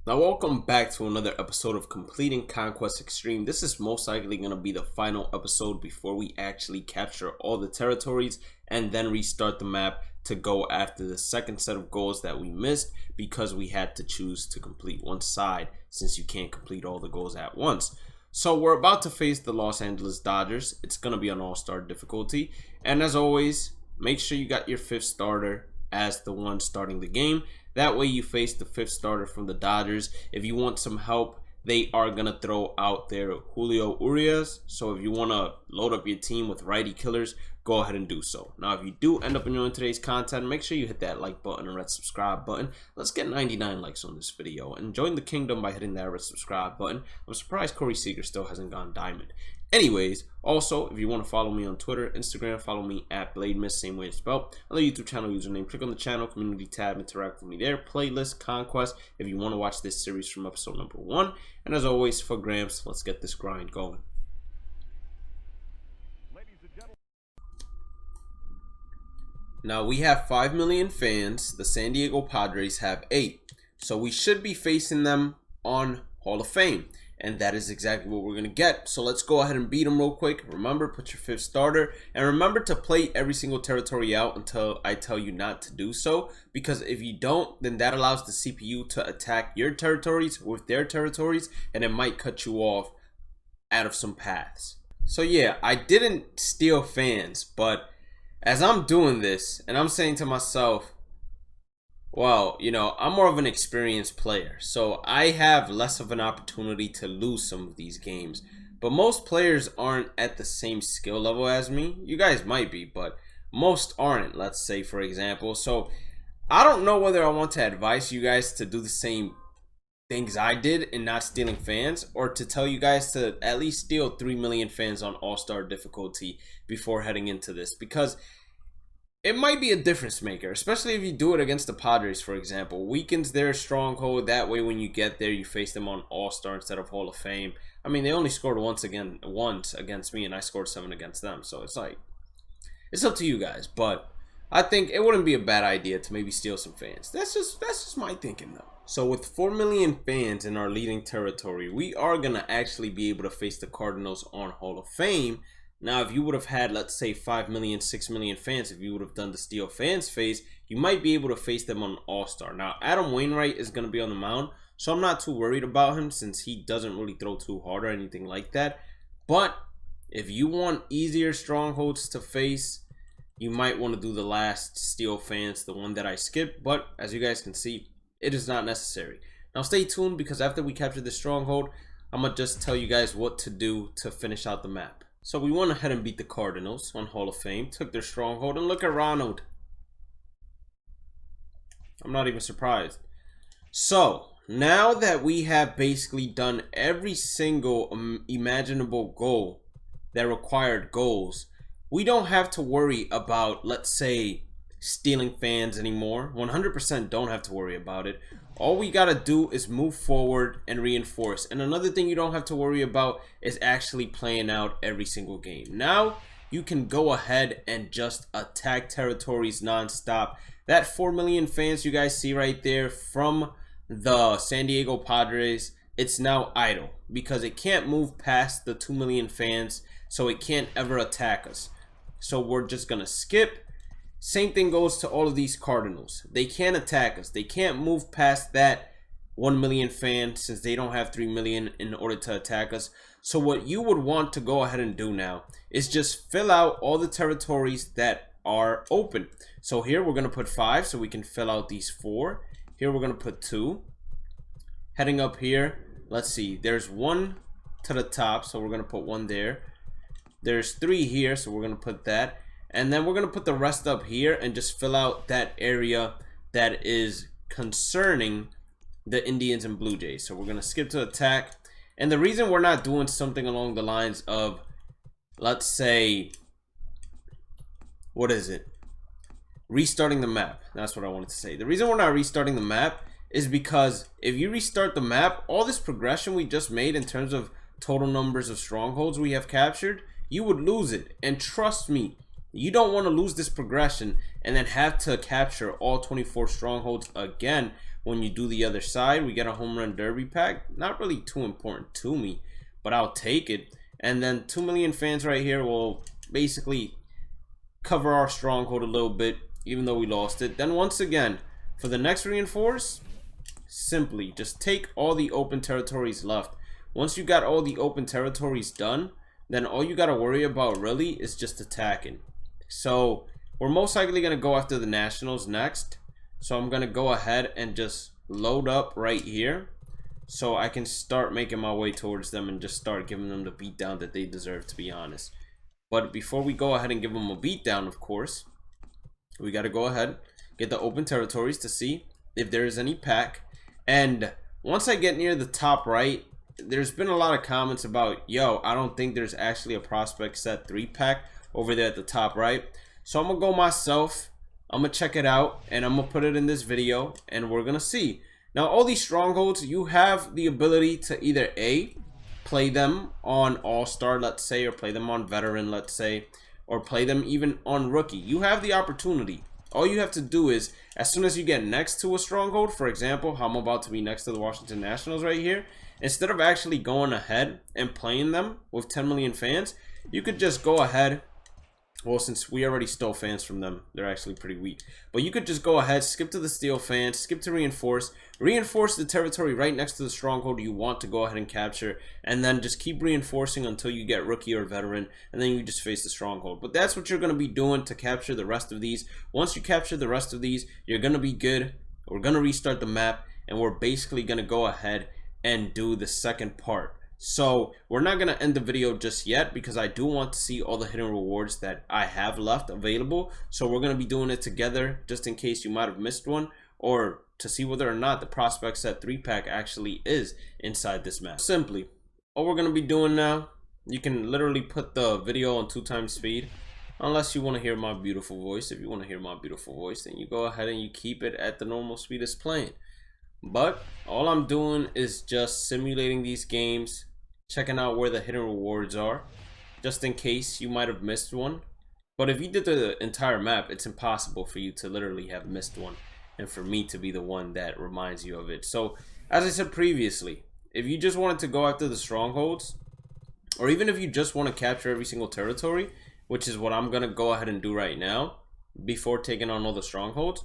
Now welcome back to another episode of Completing Conquest Extreme. This is most likely going to be the final episode before we actually capture all the territories and then restart the map to go after the second set of goals that we missed because we had to choose to complete one side since you can't complete all the goals at once. So we're about to face the Los Angeles Dodgers. It's going to be on all-star difficulty, and as always, make sure you got your fifth starter as the one starting the game. That way you face the fifth starter from the Dodgers. If you want some help, they are going to throw out their Julio Urias. So if you want to load up your team with righty killers, go ahead and do so. Now, if you do end up enjoying today's content, make sure you hit that like button and red subscribe button. Let's get 99 likes on this video. And join the kingdom by hitting that red subscribe button. I'm surprised Corey Seager still hasn't gone diamond. Anyways, also, if you want to follow me on Twitter, Instagram, follow me at Bhlademyst, same way it's spelled. Other YouTube channel username, click on the channel, community tab, interact with me there. Playlist, Conquest, if you want to watch this series from episode number 1. And as always, for Gramps, let's get this grind going. Now, we have 5 million fans. The San Diego Padres have 8. So we should be facing them on Hall of Fame. And that is exactly what we're going to get. So let's go ahead and beat them real quick. Remember, put your fifth starter. And remember to play every single territory out until I tell you not to do so. Because if you don't, then that allows the CPU to attack your territories with their territories. And it might cut you off out of some paths. So yeah, I didn't steal fans. But as I'm doing this, and I'm saying to myself, well, you know, I'm more of an experienced player, so I have less of an opportunity to lose some of these games. But most players aren't at the same skill level as me. You guys might be, but most aren't, let's say, for example. So I don't know whether I want to advise you guys to do the same things I did in not stealing fans, or to tell you guys to at least steal 3 million fans on all-star difficulty before heading into this, because it might be a difference maker, especially if you do it against the Padres, for example. Weakens their stronghold. That way, when you get there, you face them on All-Star instead of Hall of Fame. I mean, they only scored once against me, and I scored 7 against them. So it's like, it's up to you guys. But I think it wouldn't be a bad idea to maybe steal some fans. That's just my thinking, though. So with 4 million fans in our leading territory, we are gonna actually be able to face the Cardinals on Hall of Fame. Now, if you would have had, let's say, 5 million, 6 million fans, if you would have done the steal fans phase, you might be able to face them on All-Star. Now, Adam Wainwright is going to be on the mound, so I'm not too worried about him since he doesn't really throw too hard or anything like that. But if you want easier strongholds to face, you might want to do the last steal fans, the one that I skipped. But as you guys can see, it is not necessary. Now, stay tuned because after we capture the stronghold, I'm going to just tell you guys what to do to finish out the map. So we went ahead and beat the Cardinals on Hall of Fame, took their stronghold, and look at Ronald. I'm not even surprised. So, now that we have basically done every single imaginable goal that required goals, we don't have to worry about, let's say, stealing fans anymore. 100% don't have to worry about it. All we gotta do is move forward and reinforce. And another thing you don't have to worry about is actually playing out every single game. Now you can go ahead and just attack territories non-stop. That 4 million fans you guys see right there from the San Diego Padres, it's now idle because it can't move past the 2 million fans, so it can't ever attack us. So we're just gonna skip. Same thing goes to all of these Cardinals. They can't attack us. They can't move past that 1 million fans since they don't have 3 million in order to attack us. So what you would want to go ahead and do now is just fill out all the territories that are open. So here we're going to put 5 so we can fill out these 4. Here we're going to put 2. Heading up here, let's see. There's 1 to the top, so we're going to put 1 there. There's 3 here, so we're going to put that. And then we're going to put the rest up here and just fill out that area that is concerning the Indians and Blue Jays. So we're going to skip to attack. And the reason we're not doing something along the lines of, let's say, what is it? Restarting the map. That's what I wanted to say. The reason we're not restarting the map is because if you restart the map, all this progression we just made in terms of total numbers of strongholds we have captured, you would lose it. And trust me, you don't want to lose this progression and then have to capture all 24 strongholds again when you do the other side, we get a home run derby pack. Not really too important to me, but I'll take it. And then 2 million fans right here will basically cover our stronghold a little bit, even though we lost it. Then once again, for the next reinforce, simply just take all the open territories left. Once you got all the open territories done, then all you got to worry about really is just attacking. So we're most likely going to go after the Nationals next. So I'm going to go ahead and just load up right here, so I can start making my way towards them and just start giving them the beatdown that they deserve, to be honest. But before we go ahead and give them a beatdown, of course, we got to go ahead, get the open territories to see if there is any pack. And once I get near the top right, there's been a lot of comments about, yo, I don't think there's actually a prospect set 3-pack over there at the top right. So I'm going to go myself. I'm going to check it out, and I'm going to put it in this video, and we're going to see. Now, all these strongholds, you have the ability to either A, play them on All-Star, let's say, or play them on Veteran, let's say, or play them even on Rookie. You have the opportunity. All you have to do is, as soon as you get next to a stronghold, for example, how I'm about to be next to the Washington Nationals right here, instead of actually going ahead and playing them with 10 million fans, you could just go ahead. Well, since we already stole fans from them, they're actually pretty weak. But you could just go ahead, skip to the steal fans, skip to reinforce the territory right next to the stronghold you want to go ahead and capture, and then just keep reinforcing until you get Rookie or Veteran, and then you just face the stronghold. But that's what you're going to be doing to capture the rest of these. Once you capture the rest of these, you're going to be good. We're going to restart the map, and we're basically going to go ahead and do the second part. So we're not going to end the video just yet, because I do want to see all the hidden rewards that I have left available. So we're going to be doing it together, just in case you might have missed one, or to see whether or not the prospect set 3-pack actually is inside this map. Simply, all we're going to be doing now, you can literally put the video on 2x speed, unless you want to hear my beautiful voice. If you want to hear my beautiful voice, then you go ahead and you keep it at the normal speed it's playing. But all I'm doing is just simulating these games, checking out where the hidden rewards are, just in case you might have missed one. But if you did the entire map, it's impossible for you to literally have missed one, and for me to be the one that reminds you of it. So as I said previously, if you just wanted to go after the strongholds, or even if you just want to capture every single territory, which is what I'm going to go ahead and do right now before taking on all the strongholds,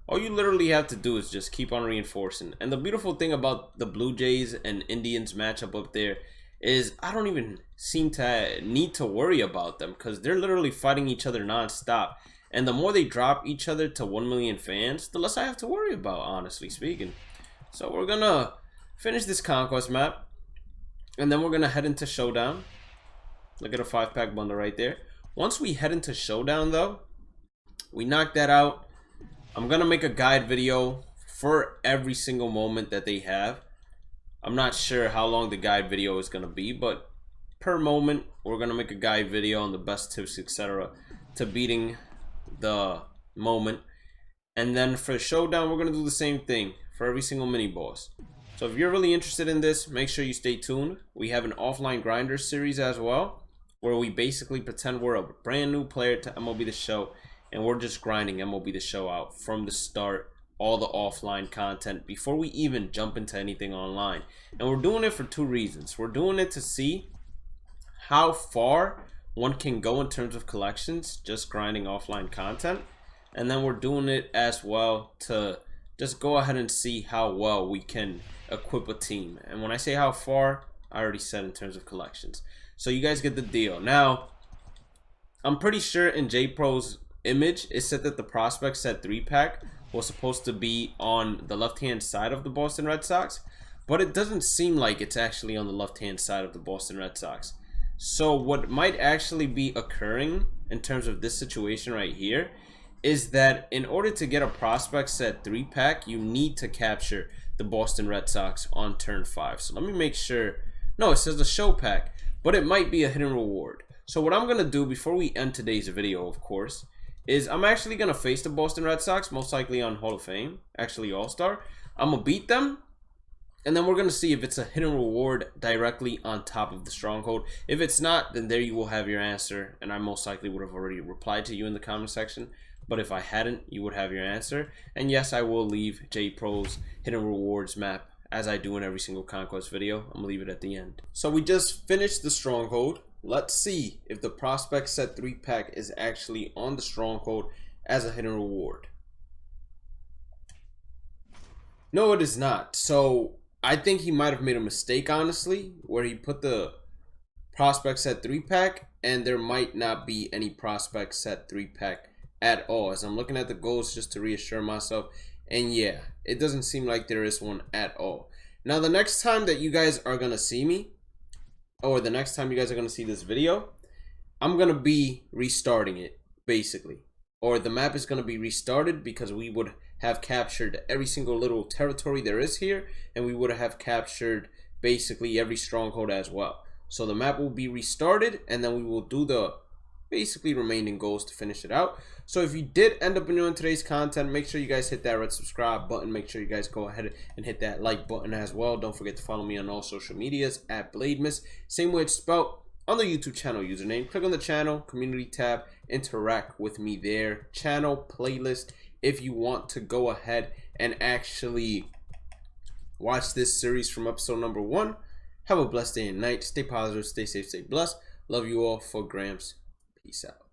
all you literally have to do is just keep on reinforcing. And the beautiful thing about the Blue Jays and Indians matchup up there is I don't even seem to need to worry about them, because they're literally fighting each other non-stop. And the more they drop each other to 1 million fans, the less I have to worry about, honestly speaking. So we're going to finish this Conquest map, and then we're going to head into Showdown. Look at a 5-pack bundle right there. Once we head into Showdown, though, we knock that out. I'm going to make a guide video for every single moment that they have. I'm not sure how long the guide video is going to be, but per moment, we're going to make a guide video on the best tips, etc. to beating the moment. And then for Showdown, we're going to do the same thing for every single mini boss. So if you're really interested in this, make sure you stay tuned. We have an offline grinder series as well, where we basically pretend we're a brand new player to MLB The Show, and we're just grinding MLB The Show out from the start, all the offline content, before we even jump into anything online. And we're doing it for 2 reasons. We're doing it to see how far one can go in terms of collections, just grinding offline content. And then we're doing it as well to just go ahead and see how well we can equip a team. And when I say how far, I already said in terms of collections. So you guys get the deal. Now, I'm pretty sure in JPro's image, it said that the prospect set 3-pack was supposed to be on the left-hand side of the Boston Red Sox, but it doesn't seem like it's actually on the left-hand side of the Boston Red Sox. So what might actually be occurring in terms of this situation right here is that in order to get a prospect set 3-pack, you need to capture the Boston Red Sox on turn 5. So let me make sure. No, it says a show pack, but it might be a hidden reward. So what I'm going to do before we end today's video, of course, is I'm actually going to face the Boston Red Sox, most likely on Hall of Fame, actually All-Star. I'm going to beat them, and then we're going to see if it's a hidden reward directly on top of the stronghold. If it's not, then there you will have your answer, and I most likely would have already replied to you in the comment section. But if I hadn't, you would have your answer. And yes, I will leave J Pro's hidden rewards map as I do in every single Conquest video. I'm gonna leave it at the end. So we just finished the stronghold. Let's see if the prospect set 3-pack is actually on the stronghold as a hidden reward. No, it is not. So I think he might have made a mistake, honestly, where he put the prospect set 3-pack and there might not be any prospect set 3-pack at all, as I'm looking at the goals just to reassure myself. And yeah, it doesn't seem like there is one at all. Now the next time that you guys are gonna see me, or the next time you guys are gonna see this video, I'm gonna be restarting it, basically. Or the map is gonna be restarted because we would have captured every single little territory there is here, and we would have captured basically every stronghold as well. So the map will be restarted, and then we will do the basically remaining goals to finish it out. So if you did end up enjoying today's content, make sure you guys hit that red subscribe button. Make sure you guys go ahead and hit that like button as well. Don't forget to follow me on all social medias at Bhlademyst, same way it's spelled on the YouTube channel username. Click on the channel community tab, interact with me there. Channel playlist if you want to go ahead and actually watch this series from episode number 1. Have a blessed day and night. Stay positive, stay safe, stay blessed. Love you all. For Gramps. Peace out.